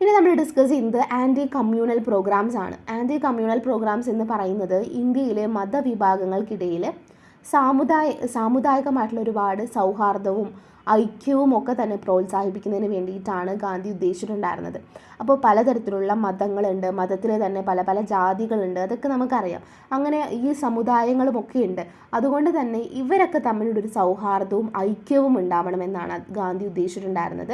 ഇനി നമ്മൾ ഡിസ്കസ് ചെയ്യുന്നത് ആൻറ്റി കമ്മ്യൂണൽ പ്രോഗ്രാംസ് ആണ്. ആൻറ്റി കമ്മ്യൂണൽ പ്രോഗ്രാംസ് എന്ന് പറയുന്നത് ഇന്ത്യയിലെ മതവിഭാഗങ്ങൾക്കിടയിൽ സാമുദായികമായിട്ടുള്ള ഒരുപാട് സൗഹാർദ്ദവും ഐക്യവും ഒക്കെ തന്നെ പ്രോത്സാഹിപ്പിക്കുന്നതിന് വേണ്ടിയിട്ടാണ് ഗാന്ധി ഉദ്ദേശിച്ചിട്ടുണ്ടായിരുന്നത്. അപ്പോൾ പലതരത്തിലുള്ള മതങ്ങളുണ്ട്, മതത്തിൽ തന്നെ പല പല ജാതികളുണ്ട്, അതൊക്കെ നമുക്കറിയാം. അങ്ങനെ ഈ സമുദായങ്ങളുമൊക്കെ ഉണ്ട്. അതുകൊണ്ട് തന്നെ ഇവരൊക്കെ തമ്മിലൊരു സൗഹാർദ്ദവും ഐക്യവും ഉണ്ടാവണമെന്നാണ് ഗാന്ധി ഉദ്ദേശിച്ചിട്ടുണ്ടായിരുന്നത്.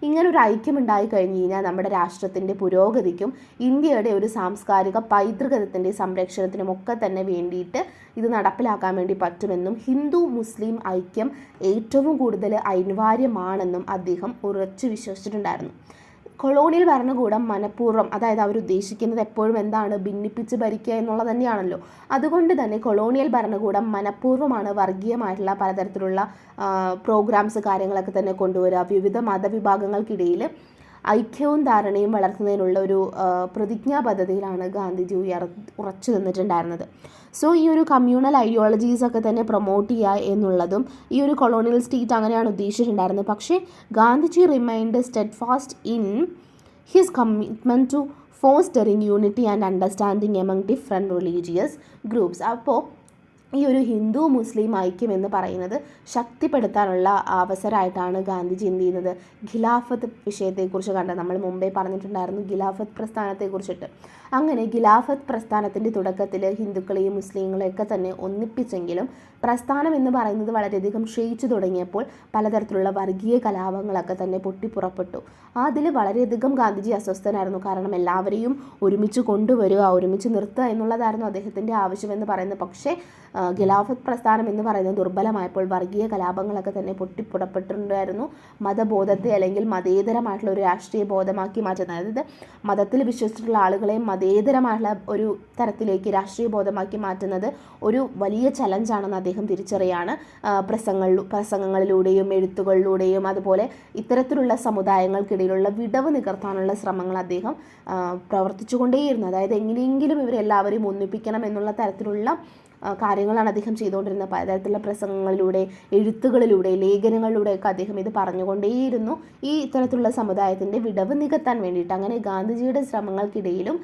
ഇങ്ങനൊരു ഐക്യം ഉണ്ടായി കഴിഞ്ഞ് കഴിഞ്ഞാൽ നമ്മുടെ രാഷ്ട്രത്തിൻ്റെ പുരോഗതിക്കും ഇന്ത്യയുടെ ഒരു സാംസ്കാരിക പൈതൃകത്തിൻ്റെ സംരക്ഷണത്തിനും ഒക്കെ തന്നെ വേണ്ടിയിട്ട് ഇത് നടപ്പിലാക്കാൻ വേണ്ടി പറ്റുമെന്നും ഹിന്ദു മുസ്ലിം ഐക്യം ഏറ്റവും കൂടുതൽ അനിവാര്യമാണെന്നും അദ്ദേഹം ഉറച്ചു വിശ്വസിച്ചിട്ടുണ്ടായിരുന്നു. കൊളോണിയൽ ഭരണകൂടം മനഃപൂർവ്വം, അതായത് അവരുദ്ദേശിക്കുന്നത് എപ്പോഴും എന്താണ്? ഭിന്നിപ്പിച്ച് ഭരിക്കുക എന്നുള്ളത് തന്നെയാണല്ലോ. അതുകൊണ്ട് തന്നെ കൊളോണിയൽ ഭരണകൂടം മനഃപൂർവ്വമാണ് വർഗീയമായിട്ടുള്ള പലതരത്തിലുള്ള പ്രോഗ്രാംസ് കാര്യങ്ങളൊക്കെ തന്നെ കൊണ്ടുവരിക. വിവിധ മതവിഭാഗങ്ങൾക്കിടയിൽ ഐക്യവും ധാരണയും വളർത്തുന്നതിനുള്ള ഒരു പ്രതിജ്ഞാബദ്ധതയിലാണ് ഗാന്ധിജി ഉറച്ചു നിന്നിട്ടുണ്ടായിരുന്നത്. സോ ഈ ഒരു കമ്മ്യൂണൽ ഐഡിയോളജീസൊക്കെ തന്നെ പ്രൊമോട്ട് ചെയ്യുക എന്നുള്ളതും ഈ ഒരു കൊളോണിയൽ സ്റ്റേറ്റ് അങ്ങനെയാണ് ഉദ്ദേശിച്ചിട്ടുണ്ടായിരുന്നത്. പക്ഷേ Gandhiji remained steadfast in his commitment to fostering unity and understanding among different religious groups. അപ്പോൾ ഈ ഒരു ഹിന്ദു മുസ്ലിം ഐക്യം എന്ന് പറയുന്നത് ശക്തിപ്പെടുത്താനുള്ള അവസരമായിട്ടാണ് ഗാന്ധിജി എന്ത് ചെയ്യുന്നത്? ഖിലാഫത്ത് വിഷയത്തെക്കുറിച്ച് കണ്ടത് നമ്മൾ മുമ്പേ പറഞ്ഞിട്ടുണ്ടായിരുന്നു, ഖിലാഫത്ത് പ്രസ്ഥാനത്തെക്കുറിച്ചിട്ട്. അങ്ങനെ ഖിലാഫത്ത് പ്രസ്ഥാനത്തിൻ്റെ തുടക്കത്തിൽ ഹിന്ദുക്കളെയും മുസ്ലിങ്ങളെയൊക്കെ തന്നെ ഒന്നിപ്പിച്ചെങ്കിലും പ്രസ്ഥാനം എന്ന് പറയുന്നത് വളരെയധികം ക്ഷയിച്ചു തുടങ്ങിയപ്പോൾ പലതരത്തിലുള്ള വർഗീയ കലാപങ്ങളൊക്കെ തന്നെ പൊട്ടിപ്പുറപ്പെട്ടു. അതിൽ വളരെയധികം ഗാന്ധിജി അസ്വസ്ഥനായിരുന്നു. കാരണം എല്ലാവരെയും ഒരുമിച്ച് കൊണ്ടുവരിക, ഒരുമിച്ച് നിർത്തുക എന്നുള്ളതായിരുന്നു അദ്ദേഹത്തിൻ്റെ ആവശ്യമെന്ന് പറയുന്നത്. പക്ഷേ ഖിലാഫത്ത് പ്രസ്ഥാനം എന്ന് പറയുന്നത് ദുർബലമായപ്പോൾ വർഗീയ കലാപങ്ങളൊക്കെ തന്നെ പൊട്ടിപ്പുറപ്പെട്ടിട്ടുണ്ടായിരുന്നു. മതബോധത്തെ അല്ലെങ്കിൽ മതേതരമായിട്ടുള്ള ഒരു രാഷ്ട്രീയ ബോധമാക്കി മാറ്റുന്നത്, അതായത് മതത്തിൽ വിശ്വസിച്ചിട്ടുള്ള ആളുകളെ മതേതരമായിട്ടുള്ള ഒരു തരത്തിലേക്ക് രാഷ്ട്രീയ ബോധമാക്കി മാറ്റുന്നത് ഒരു വലിയ ചലഞ്ചാണെന്ന് അദ്ദേഹം തിരിച്ചറിയാണ്. പ്രസംഗങ്ങളിലൂടെയും എഴുത്തുകളിലൂടെയും അതുപോലെ ഇത്തരത്തിലുള്ള സമുദായങ്ങൾക്കിടയിലുള്ള വിടവ് നികർത്താനുള്ള ശ്രമങ്ങൾ അദ്ദേഹം പ്രവർത്തിച്ചുകൊണ്ടേയിരുന്നു. അതായത് എങ്ങനെയെങ്കിലും ഇവരെല്ലാവരെയും ഒന്നിപ്പിക്കണം എന്നുള്ള തരത്തിലുള്ള കാര്യങ്ങളാണ് അദ്ദേഹം ചെയ്തുകൊണ്ടിരുന്നത്. പലതരത്തിലുള്ള പ്രസംഗങ്ങളിലൂടെ, എഴുത്തുകളിലൂടെ, ലേഖനങ്ങളിലൂടെയൊക്കെ അദ്ദേഹം ഇത് പറഞ്ഞുകൊണ്ടേയിരുന്നു ഈ ഇത്തരത്തിലുള്ള സമുദായത്തിൻ്റെ വിടവ് നികത്താൻ വേണ്ടിയിട്ട്. അങ്ങനെ ഗാന്ധിജിയുടെ ശ്രമങ്ങൾക്കിടയിലും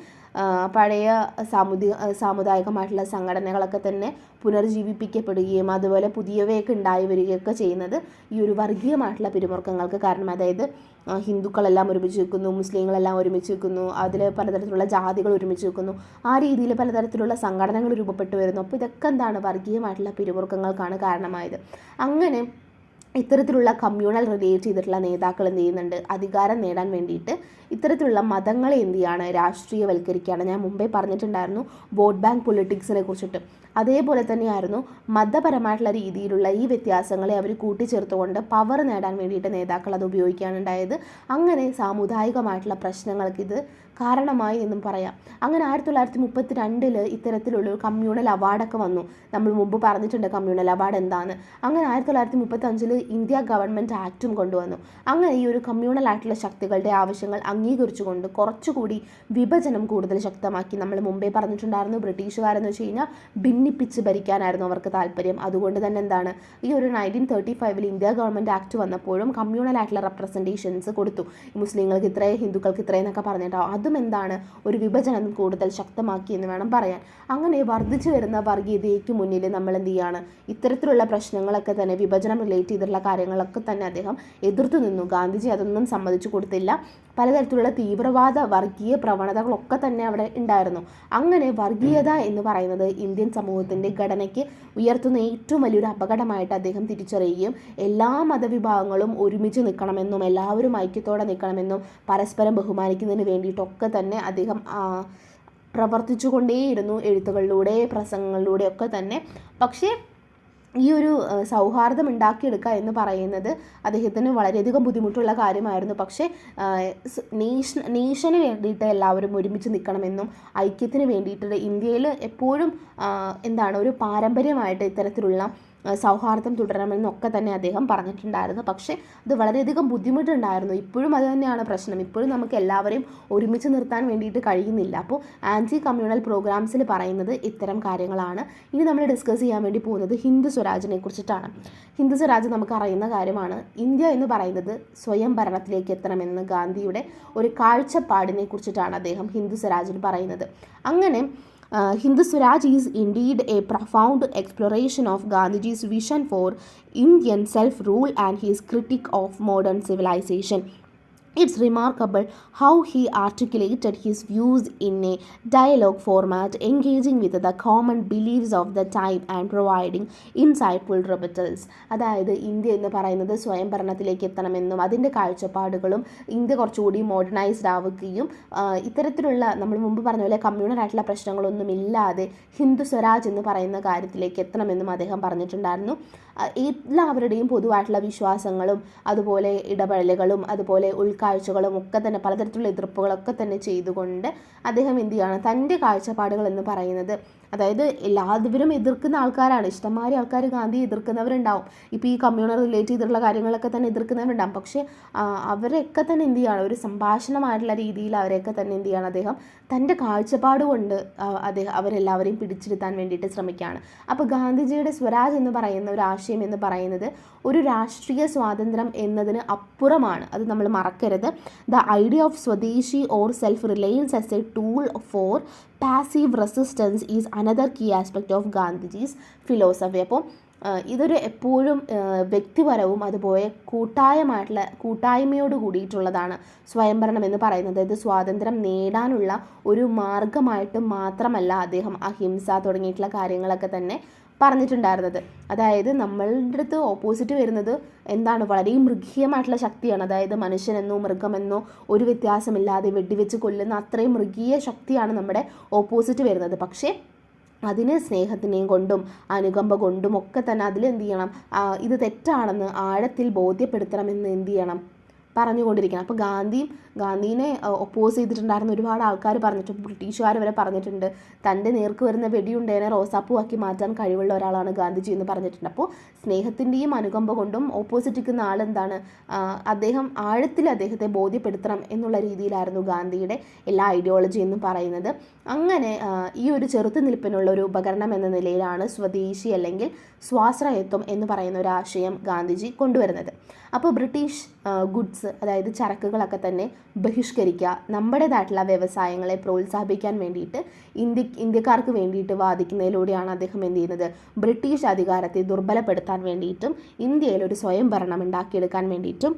പഴയ സാമുദായികമായിട്ടുള്ള സംഘടനകളൊക്കെ തന്നെ പുനർജീവിപ്പിക്കപ്പെടുകയും അതുപോലെ പുതിയവയൊക്കെ ഉണ്ടായി വരികയൊക്കെ ചെയ്യുന്നത് ഈ ഒരു വർഗീയമായിട്ടുള്ള പിരിമുറുക്കങ്ങൾക്ക് കാരണം. അതായത് ഹിന്ദുക്കളെല്ലാം ഒരുമിച്ച് നിൽക്കുന്നു, മുസ്ലിങ്ങളെല്ലാം ഒരുമിച്ച് നിൽക്കുന്നു, അതിൽ പലതരത്തിലുള്ള ജാതികൾ ഒരുമിച്ച് നിൽക്കുന്നു, ആ രീതിയിൽ പലതരത്തിലുള്ള സംഘടനകൾ രൂപപ്പെട്ടു വരുന്നു. അപ്പോൾ ഇതൊക്കെ എന്താണ്? വർഗീയമായിട്ടുള്ള പിരിമുറുക്കങ്ങൾക്കാണ് കാരണമായത്. അങ്ങനെ ഇത്തരത്തിലുള്ള കമ്മ്യൂണൽ റിലേറ്റ് ചെയ്തിട്ടുള്ള നേതാക്കൾ എന്ത് ചെയ്യുന്നുണ്ട്? അധികാരം നേടാൻ വേണ്ടിയിട്ട് ഇത്തരത്തിലുള്ള മതങ്ങളെ എന്ത് ചെയ്യാണ്? രാഷ്ട്രീയവൽക്കരിക്കുകയാണ്. ഞാൻ മുമ്പേ പറഞ്ഞിട്ടുണ്ടായിരുന്നു വോട്ട് ബാങ്ക് പൊളിറ്റിക്സിനെ കുറിച്ചിട്ട്. അതേപോലെ തന്നെയായിരുന്നു മതപരമായിട്ടുള്ള രീതിയിലുള്ള ഈ വ്യത്യാസങ്ങളെ അവർ കൂട്ടിച്ചേർത്തുകൊണ്ട് പവർ നേടാൻ വേണ്ടിയിട്ട് നേതാക്കൾ അത് ഉപയോഗിക്കുകയാണ് ഉണ്ടായത്. അങ്ങനെ സാമുദായികമായിട്ടുള്ള പ്രശ്നങ്ങൾക്ക് ഇത് കാരണമായി എന്നും പറയാം. അങ്ങനെ 1932 ഇത്തരത്തിലുള്ളൊരു കമ്മ്യൂണൽ അവാർഡൊക്കെ വന്നു. നമ്മൾ മുമ്പ് പറഞ്ഞിട്ടുണ്ട് കമ്മ്യൂണൽ അവാർഡ് എന്താണെന്ന്. അങ്ങനെ 1935 ഇന്ത്യ ഗവൺമെൻറ് ആക്റ്റും കൊണ്ടുവന്നു. അങ്ങനെ ഈ ഒരു കമ്മ്യൂണൽ ആയിട്ടുള്ള ശക്തികളുടെ ആവശ്യങ്ങൾ അംഗീകരിച്ചുകൊണ്ട് കുറച്ചുകൂടി വിഭജനം കൂടുതൽ ശക്തമാക്കി. നമ്മൾ മുമ്പേ പറഞ്ഞിട്ടുണ്ടായിരുന്നു ബ്രിട്ടീഷുകാരെന്ന് വെച്ച് കഴിഞ്ഞാൽ ഭിന്നിപ്പിച്ച് ഭരിക്കാനായിരുന്നു അവർക്ക് താല്പര്യം. അതുകൊണ്ട് തന്നെ എന്താണ്, ഈ ഒരു 1935 ഇന്ത്യ ഗവൺമെൻറ് ആക്ട് വന്നപ്പോഴും കമ്മ്യൂണൽ ആയിട്ടുള്ള റെപ്രസെൻറ്റേഷൻസ് കൊടുത്തു. മുസ്ലിങ്ങൾക്ക് ഇത്രയും, ഹിന്ദുക്കൾക്ക് ഇത്രയും എന്നൊക്കെ പറഞ്ഞിട്ടോ, അതും എന്താണ് ഒരു വിഭജനം കൂടുതൽ ശക്തമാക്കി എന്ന് വേണം പറയാൻ. അങ്ങനെ വർദ്ധിച്ചു വരുന്ന വർഗീയതയ്ക്ക് മുന്നിൽ നമ്മൾ എന്ത് ചെയ്യാണ്, ഇത്തരത്തിലുള്ള പ്രശ്നങ്ങളൊക്കെ തന്നെ, വിഭജനം റിലേറ്റ് ചെയ്തിട്ടുള്ള കാര്യങ്ങളൊക്കെ തന്നെ അദ്ദേഹം എതിർത്തു നിന്നു. ഗാന്ധിജി അതൊന്നും സമ്മതിച്ചു കൊടുത്തില്ല. പലതരത്തിലുള്ള തീവ്രവാദ വർഗീയ പ്രവണതകളൊക്കെ തന്നെ അവിടെ ഉണ്ടായിരുന്നു. അങ്ങനെ വർഗീയത എന്ന് പറയുന്നത് ഇന്ത്യൻ സമൂഹത്തിൻ്റെ ഘടനയ്ക്ക് ഉയർത്തുന്ന ഏറ്റവും വലിയൊരു അപകടമായിട്ട് അദ്ദേഹം തിരിച്ചറിയുകയും എല്ലാ മതവിഭാഗങ്ങളും ഒരുമിച്ച് നിൽക്കണമെന്നും എല്ലാവരും ഐക്യത്തോടെ നിൽക്കണമെന്നും പരസ്പരം ബഹുമാനിക്കുന്നതിന് വേണ്ടിയിട്ടൊക്കെ തന്നെ അദ്ദേഹം പ്രവർത്തിച്ചുകൊണ്ടേയിരുന്നു, എഴുത്തുകളിലൂടെ പ്രസംഗങ്ങളിലൂടെയൊക്കെ തന്നെ. പക്ഷേ ഈ ഒരു സൗഹാർദ്ദം ഉണ്ടാക്കിയെടുക്കുക എന്ന് പറയുന്നത് അദ്ദേഹത്തിന് വളരെയധികം ബുദ്ധിമുട്ടുള്ള കാര്യമായിരുന്നു. പക്ഷേ നേഷന് വേണ്ടിയിട്ട് എല്ലാവരും ഒരുമിച്ച് നിൽക്കണമെന്നും ഐക്യത്തിന് വേണ്ടിയിട്ട് ഇന്ത്യയിൽ എപ്പോഴും എന്താണ് ഒരു പാരമ്പര്യമായിട്ട് ഇത്തരത്തിലുള്ള സൗഹാർദ്ദം തുടരണമെന്നൊക്കെ തന്നെ അദ്ദേഹം പറഞ്ഞിട്ടുണ്ടായിരുന്നു. പക്ഷേ അത് വളരെയധികം ബുദ്ധിമുട്ടുണ്ടായിരുന്നു. ഇപ്പോഴും അത് തന്നെയാണ് പ്രശ്നം. ഇപ്പോഴും നമുക്ക് എല്ലാവരെയും ഒരുമിച്ച് നിർത്താൻ വേണ്ടിയിട്ട് കഴിയുന്നില്ല. അപ്പോൾ ആൻറ്റി കമ്മ്യൂണൽ പ്രോഗ്രാംസിൽ പറയുന്നത് ഇത്തരം കാര്യങ്ങളാണ്. ഇനി നമ്മൾ ഡിസ്കസ് ചെയ്യാൻ വേണ്ടി പോകുന്നത് ഹിന്ദു സ്വരാജിനെ കുറിച്ചിട്ടാണ്. ഹിന്ദു സ്വരാജ് നമുക്ക് അറിയുന്ന കാര്യമാണ്. ഇന്ത്യ എന്ന് പറയുന്നത് സ്വയം ഭരണത്തിലേക്ക് എത്തണമെന്ന് ഗാന്ധിയുടെ ഒരു കാഴ്ചപ്പാടിനെ കുറിച്ചിട്ടാണ് അദ്ദേഹം ഹിന്ദു സ്വരാജിൽ പറയുന്നത്. അങ്ങനെ Hindu Swaraj is indeed a profound exploration of Gandhiji's vision for Indian self-rule and his critique of modern civilization. It's remarkable how he articulated his views in a dialogue format, engaging with the common beliefs of the time and providing insightful rebuttals. അതായത് India എന്ന് പറയുന്നത് സ്വയം ഭരണത്തിലേക്ക് എത്തണമെന്നും അതിൻ്റെ കാഴ്ചപ്പാടുകളും India കുറച്ചുകൂടി modernised ആവുകയും ഇത്തരത്തിലുള്ള നമ്മൾ മുമ്പ് പറഞ്ഞ പോലെ കമ്മ്യൂണൽ ആയിട്ടുള്ള പ്രശ്നങ്ങളൊന്നും ഇല്ലാതെ ഹിന്ദു സ്വരാജ് എന്ന് പറയുന്ന കാര്യത്തിലേക്ക് എത്തണമെന്നും അദ്ദേഹം പറഞ്ഞിട്ടുണ്ടായിരുന്നു. എല്ലാവരുടെയും പൊതുവായിട്ടുള്ള വിശ്വാസങ്ങളും അതുപോലെ ഇടപെടലുകളും അതുപോലെ ഉൾക്കാഴ്ചകളും ഒക്കെ തന്നെ പലതരത്തിലുള്ള എതിർപ്പുകളൊക്കെ തന്നെ ചെയ്തുകൊണ്ട് അദ്ദേഹം എന്ത് ചെയ്യുകയാണ്, തൻ്റെ കാഴ്ചപ്പാടുകൾ എന്ന് പറയുന്നത്, അതായത് എല്ലാവരും എതിർക്കുന്ന ആൾക്കാരാണ്. ഇഷ്ടംമാതിരി ആൾക്കാർ ഗാന്ധിയെ എതിർക്കുന്നവരുണ്ടാവും. ഇപ്പോൾ ഈ കമ്മ്യൂണൽ റിലേറ്റ് ചെയ്തിട്ടുള്ള കാര്യങ്ങളൊക്കെ തന്നെ എതിർക്കുന്നവരുണ്ടാവും. പക്ഷേ അവരെയൊക്കെ തന്നെ എന്ത് ചെയ്യുകയാണ്, ഒരു സംഭാഷണമായിട്ടുള്ള രീതിയിൽ അവരെയൊക്കെ തന്നെ എന്ത് ചെയ്യുകയാണ്, അദ്ദേഹം തൻ്റെ കാഴ്ചപ്പാട് കൊണ്ട് അവരെല്ലാവരെയും പിടിച്ചിരുത്താൻ വേണ്ടിയിട്ട് ശ്രമിക്കുകയാണ്. അപ്പോൾ ഗാന്ധിജിയുടെ സ്വരാജ് എന്ന് പറയുന്ന ഒരു ആശയം എന്ന് പറയുന്നത് ഒരു രാഷ്ട്രീയ സ്വാതന്ത്ര്യം എന്നതിന് അപ്പുറമാണ്. അത് നമ്മൾ മറക്കരുത്. The idea of swadeshi or self reliance as a tool for passive resistance is another key aspect of Gandhiji's philosophy. അപ്പോൾ ഇതൊരു എപ്പോഴും വ്യക്തിപരവും അതുപോലെ കൂട്ടായ്മയോട് കൂടിയിട്ടുള്ളതാണ് സ്വയംഭരണം എന്ന് പറയുന്നത്. ഇത് സ്വാതന്ത്ര്യം നേടാനുള്ള ഒരു മാർഗമായിട്ട് മാത്രമല്ല അദ്ദേഹം അഹിംസ തുടങ്ങിയിട്ടുള്ള കാര്യങ്ങളൊക്കെ തന്നെ പറഞ്ഞിട്ടുണ്ടായിരുന്നത്. അതായത് നമ്മളുടെ അടുത്ത് ഓപ്പോസിറ്റ് വരുന്നത് എന്താണ്, വളരെ മൃഗീയമായിട്ടുള്ള ശക്തിയാണ്. അതായത് മനുഷ്യനെന്നോ മൃഗമെന്നോ ഒരു വ്യത്യാസമില്ലാതെ വെടിവെച്ച് കൊല്ലുന്ന അത്രയും മൃഗീയ ശക്തിയാണ് നമ്മുടെ ഓപ്പോസിറ്റ് വരുന്നത്. പക്ഷേ അതിന് സ്നേഹത്തിനെയും കൊണ്ടും അനുകമ്പ കൊണ്ടും ഒക്കെ തന്നെ അതിൽ എന്ത് ചെയ്യണം, ഇത് തെറ്റാണെന്ന് ആഴത്തിൽ ബോധ്യപ്പെടുത്തണമെന്ന് എന്ത് ചെയ്യണം, പറഞ്ഞുകൊണ്ടിരിക്കണം. അപ്പോൾ ഗാന്ധിനെ ഒപ്പോസ് ചെയ്തിട്ടുണ്ടായിരുന്ന ഒരുപാട് ആൾക്കാർ പറഞ്ഞിട്ടുണ്ട്, ബ്രിട്ടീഷുകാർ വരെ പറഞ്ഞിട്ടുണ്ട് തൻ്റെ നേർക്ക് വരുന്ന വെടിയുണ്ടേനെ റോസാപ്പൂവാക്കി മാറ്റാൻ കഴിവുള്ള ഒരാളാണ് ഗാന്ധിജി എന്ന് പറഞ്ഞിട്ടുണ്ട്. അപ്പോൾ സ്നേഹത്തിൻ്റെയും അനുകമ്പ കൊണ്ടും ഓപ്പോസിറ്റ് നിൽക്കുന്ന ആളെന്താണ്, അദ്ദേഹം ആഴത്തിൽ അദ്ദേഹത്തെ ബോധ്യപ്പെടുത്തണം എന്നുള്ള രീതിയിലായിരുന്നു ഗാന്ധിയുടെ എല്ലാ ഐഡിയോളജി എന്ന് പറയുന്നത്. അങ്ങനെ ഈ ഒരു ചെറുത്തുനിൽപ്പിനുള്ള ഒരു ഉപകരണം എന്ന നിലയിലാണ് സ്വദേശി അല്ലെങ്കിൽ സ്വാശ്രയത്വം എന്ന് പറയുന്ന ഒരു ആശയം ഗാന്ധിജി കൊണ്ടുവരുന്നത്. അപ്പോൾ ബ്രിട്ടീഷ് ഗുഡ്സ്, അതായത് ചരക്കുകളൊക്കെ തന്നെ ബഹിഷ്കരിക്കുക, നമ്മുടേതായിട്ടുള്ള വ്യവസായങ്ങളെ പ്രോത്സാഹിപ്പിക്കാൻ വേണ്ടിയിട്ട് ഇന്ത്യക്കാർക്ക് വേണ്ടിയിട്ട് വാദിക്കുന്നതിലൂടെയാണ് അദ്ദേഹം എന്ത് ചെയ്യുന്നത്, ബ്രിട്ടീഷ് അധികാരത്തെ ദുർബലപ്പെടുത്താൻ വേണ്ടിയിട്ടും ഇന്ത്യയിൽ ഒരു സ്വയം ഭരണം ഉണ്ടാക്കിയെടുക്കാൻ വേണ്ടിയിട്ടും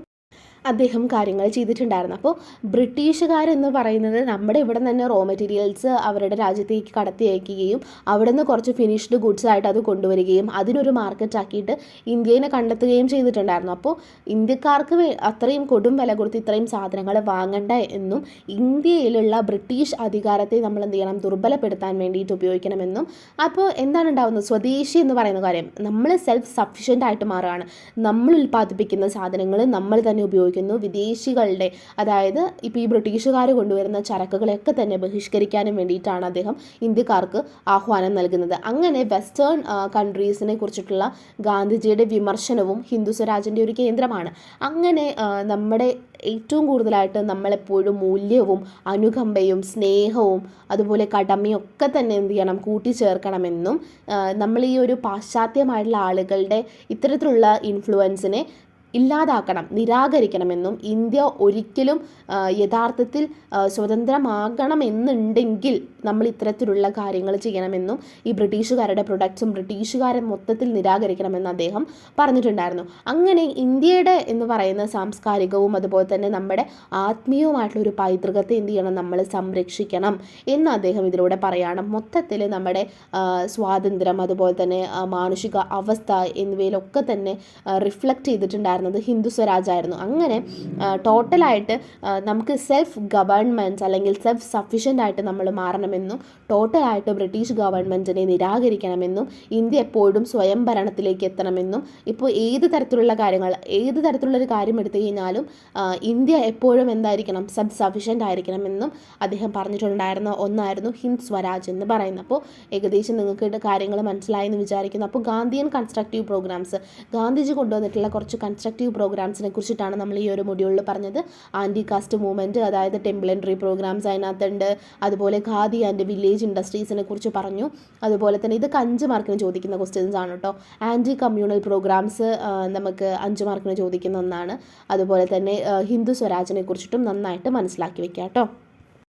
അദ്ദേഹം കാര്യങ്ങൾ ചെയ്തിട്ടുണ്ടായിരുന്നു. അപ്പോൾ ബ്രിട്ടീഷുകാരെന്ന് പറയുന്നത് നമ്മുടെ ഇവിടെ തന്നെ റോ മെറ്റീരിയൽസ് അവരുടെ രാജ്യത്തേക്ക് കടത്തി അയക്കുകയും അവിടെ നിന്ന് കുറച്ച് ഫിനിഷ്ഡ് ഗുഡ്സ് ആയിട്ട് അത് കൊണ്ടുവരികയും അതിനൊരു മാർക്കറ്റ് ആക്കിയിട്ട് ഇന്ത്യയെ കണ്ടെത്തുകയും ചെയ്തിട്ടുണ്ടായിരുന്നു. അപ്പോൾ ഇന്ത്യക്കാർക്ക് അത്രയും കൊടും വില കൊടുത്ത് ഇത്രയും സാധനങ്ങൾ വാങ്ങണ്ട എന്നും ഇന്ത്യയിലുള്ള ബ്രിട്ടീഷ് അധികാരത്തെ നമ്മൾ എന്ത് ചെയ്യണം, ദുർബലപ്പെടുത്താൻ വേണ്ടിയിട്ട് ഉപയോഗിക്കണമെന്നും. അപ്പോൾ എന്താണ് ഉണ്ടാകുന്നത്, സ്വദേശി എന്ന് പറയുന്ന കാര്യം, നമ്മൾ സെൽഫ് സഫിഷ്യൻ്റ് ആയിട്ട് മാറുകയാണ്. നമ്മൾ ഉൽപ്പാദിപ്പിക്കുന്ന സാധനങ്ങൾ നമ്മൾ തന്നെ ഉപയോഗിക്കുക ഉപയോഗിക്കുന്നു. വിദേശികളുടെ, അതായത് ഇപ്പോൾ ഈ ബ്രിട്ടീഷുകാർ കൊണ്ടുവരുന്ന ചരക്കുകളെയൊക്കെ തന്നെ ബഹിഷ്കരിക്കാനും വേണ്ടിയിട്ടാണ് അദ്ദേഹം ഇന്ത്യക്കാർക്ക് ആഹ്വാനം നൽകുന്നത്. അങ്ങനെ വെസ്റ്റേൺ കൺട്രീസിനെ കുറിച്ചിട്ടുള്ള ഗാന്ധിജിയുടെ വിമർശനവും ഹിന്ദു സ്വരാജിൻ്റെ ഒരു കേന്ദ്രമാണ്. അങ്ങനെ നമ്മുടെ ഏറ്റവും കൂടുതലായിട്ട് നമ്മളെപ്പോഴും മൂല്യവും അനുകമ്പയും സ്നേഹവും അതുപോലെ കടമയും ഒക്കെ തന്നെ എന്ത് ചെയ്യണം, കൂട്ടിച്ചേർക്കണമെന്നും നമ്മൾ ഈ ഒരു പാശ്ചാത്യമായിട്ടുള്ള ആളുകളുടെ ഇത്തരത്തിലുള്ള ഇൻഫ്ലുവൻസിനെ ഇല്ലാതാക്കണം, നിരാകരിക്കണമെന്നും ഇന്ത്യ ഒരിക്കലും യഥാർത്ഥത്തിൽ സ്വതന്ത്രമാകണമെന്നുണ്ടെങ്കിൽ നമ്മൾ ഇത്തരത്തിലുള്ള കാര്യങ്ങൾ ചെയ്യണമെന്നും ഈ ബ്രിട്ടീഷുകാരുടെ പ്രൊഡക്ട്സും ബ്രിട്ടീഷുകാരെ മൊത്തത്തിൽ നിരാകരിക്കണമെന്ന് അദ്ദേഹം പറഞ്ഞിട്ടുണ്ടായിരുന്നു. അങ്ങനെ ഇന്ത്യയുടെ എന്ന് പറയുന്ന സാംസ്കാരികവും അതുപോലെ തന്നെ നമ്മുടെ ആത്മീയവുമായിട്ടുള്ള ഒരു പൈതൃകത്തെ എന്ത് ചെയ്യണം, നമ്മൾ സംരക്ഷിക്കണം എന്ന് അദ്ദേഹം ഇതിലൂടെ പറയുകയാണ്. മൊത്തത്തിൽ നമ്മുടെ സ്വാതന്ത്ര്യം അതുപോലെ തന്നെ മാനുഷിക അവസ്ഥ എന്നിവയിലൊക്കെ തന്നെ റിഫ്ലക്റ്റ് ചെയ്തിട്ടുണ്ടായിരുന്നു ഹിന്ദു സ്വരാജായിരുന്നു. അങ്ങനെ ടോട്ടലായിട്ട് നമുക്ക് സെൽഫ് ഗവൺമെൻറ് അല്ലെങ്കിൽ സെൽഫ് സഫിഷ്യൻ്റ് ആയിട്ട് നമ്മൾ മാറണമെന്നും ടോട്ടലായിട്ട് ബ്രിട്ടീഷ് ഗവൺമെൻറ്റിനെ നിരാകരിക്കണമെന്നും ഇന്ത്യ എപ്പോഴും സ്വയം ഭരണത്തിലേക്ക് എത്തണമെന്നും, ഇപ്പോൾ ഏത് തരത്തിലുള്ളൊരു കാര്യം എടുത്തു കഴിഞ്ഞാലും ഇന്ത്യ എപ്പോഴും എന്തായിരിക്കണം, സെൽഫ് സഫിഷ്യൻ്റ് ആയിരിക്കണമെന്നും അദ്ദേഹം പറഞ്ഞിട്ടുണ്ടായിരുന്ന ഒന്നായിരുന്നു ഹിന്ദ് സ്വരാജ് എന്ന് പറയുന്നത്. അപ്പോൾ ഏകദേശം നിങ്ങൾക്ക് കാര്യങ്ങൾ മനസ്സിലായെന്ന് വിചാരിക്കുന്നു. അപ്പോൾ ഗാന്ധിയൻ കൺസ്ട്രക്റ്റീവ് പ്രോഗ്രാംസ്, ഗാന്ധിജി കൊണ്ടുവന്നിട്ടുള്ള കുറച്ച് കൺസ്ട്രക്റ്റീവ് പ്രോഗ്രാംസിനെ കുറിച്ചിട്ടാണ് നമ്മൾ ഈ ഒരു മൊഡ്യൂളിൽ പറഞ്ഞത്. ആൻറ്റി കാസ്റ്റ് മൂവ്മെൻറ്റ്, അതായത് ടെമ്പിൾ എൻട്രി പ്രോഗ്രാംസ് അതിനകത്തുണ്ട്. അതുപോലെ ഖാദി ആൻഡ് വില്ലേജ് ഇൻഡസ്ട്രീസിനെ കുറിച്ച് പറഞ്ഞു. അതുപോലെ തന്നെ ഇതൊക്കെ 5 മാർക്കിന് ചോദിക്കുന്ന ക്വസ്റ്റ്യൻസ് ആണ് കേട്ടോ. ആൻറ്റി കമ്മ്യൂണൽ പ്രോഗ്രാംസ് നമുക്ക് 5 മാർക്കിന് ചോദിക്കുന്ന ഒന്നാണ്. അതുപോലെ തന്നെ ഹിന്ദു സ്വരാജിനെ കുറിച്ചിട്ടും നന്നായിട്ട് മനസ്സിലാക്കി വെക്കാം കേട്ടോ.